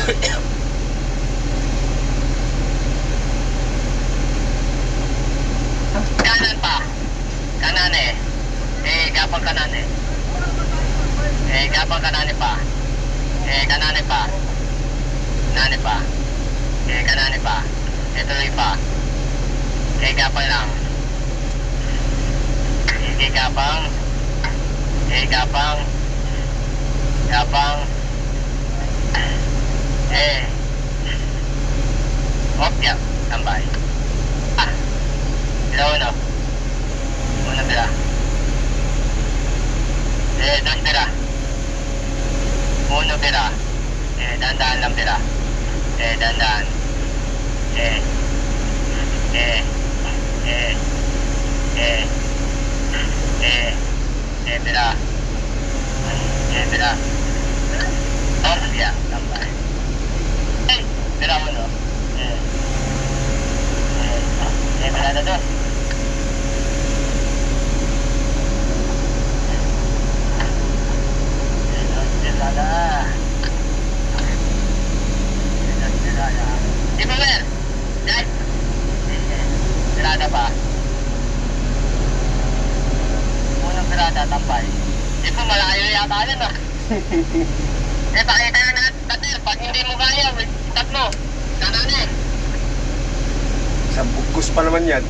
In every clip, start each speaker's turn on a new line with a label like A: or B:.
A: Kanan pa. Kanan eh. Gapang kanan eh. Gapang kanan pa. Kanan pa. Kanan pa. Kanan pa. Tuloy pa. Gapang lang. Gapang. Gapang. Gapang. Okay, tambay. Ilaw na. Una pila. Dos pila. Uno pila. Dandaan lang pila. Dandaan. Pila. Pila. Oh, ya, tambay. Pila mo no. Pila na dos. Di ba, Mer? Dad? Pirada pa. Unang pirada, tambay. Di ba, malayo yata yun, ah. Pakita na natin, Tater. Pag hindi mo kaya, stop mo. Kanan eh.
B: Isang bugkos pa naman yan.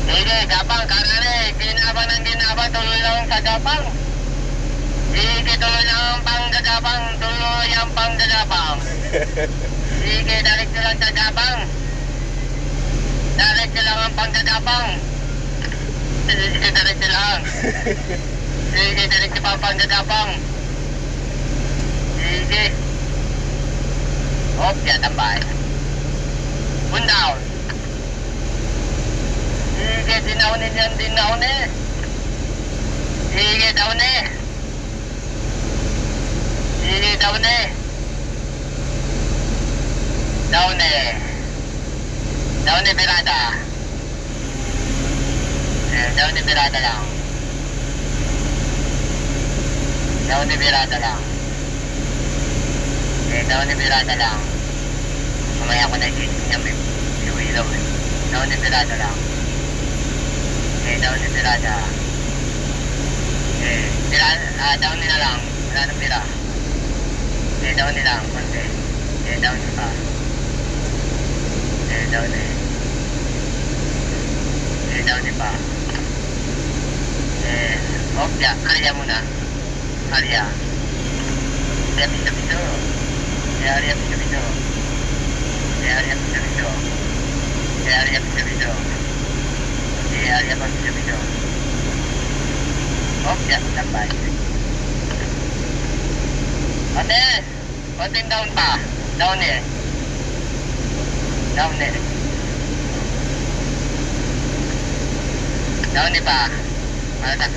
A: Hindi, gapang, kanan eh. Ginabang ng ginabang, tuloy lang sa gapang. Sige, tuloy lang ang panggagapang. Tuloy ang panggagapang. Sige, diretso lang sa gapang. Diretso lang ang panggagapang. Sige, diretso lang. Sige, diretso pa ang panggagapang. Sige. Okay, tambay. One down. Sige, dinaunin yan, dinaun eh. Sige, down eh. Sige, down eh. Down eh. Down eh, pirada. Down eh, pirada lang. Down eh, pirada lang. Down eh, pirada lang. Mamaya ko nakikita niya may ilaw eh. Down eh, pirada lang. Down eh, pirada. Down nila lang. Wala nang pira. Down nila lang. Konti. Down nila pa. Down eh. Down nila pa. Okay, karya muna. Karya. Karya piso-piso. Karya piso-piso. Karya piso-piso. Karya piso-piso. Karya piso-piso. Okay, tambay. Ate, konting down pa. Down eh. Down eh. Down eh pa. Ano na?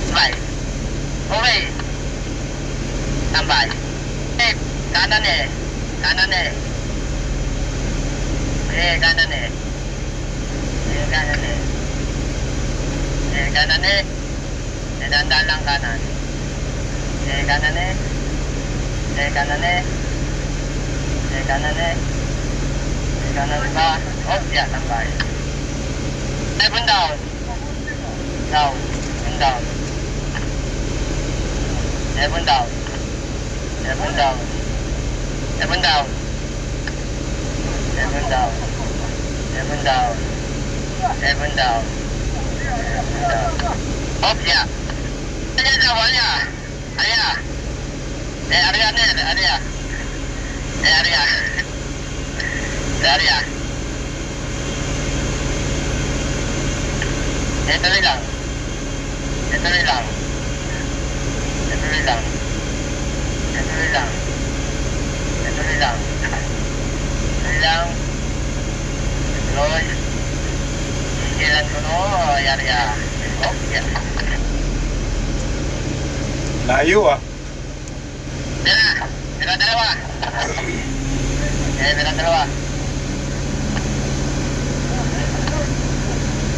A: Tambay. Okay. Tambay. Kanan eh. Kanan eh. Kanan eh. Kanan eh. Kanan eh. Dandaan lang kanan. Kanan eh. Kanan eh. Kanan eh. Kanan pa. Oh, yeah, tambay. One down. Down. One down. One down. One down. One down. One down. One down. One down. Oh, yeah. Ayan na, wala. Ayan. Area na, area. Area. Area. Ito lang. Ito lang. Ito lang. Ito lang. Ito lang. Ito lang. Roy. Ilan ko no, area. Okay.
B: Layo ah.
A: Dala dalawa. Dala dalawa.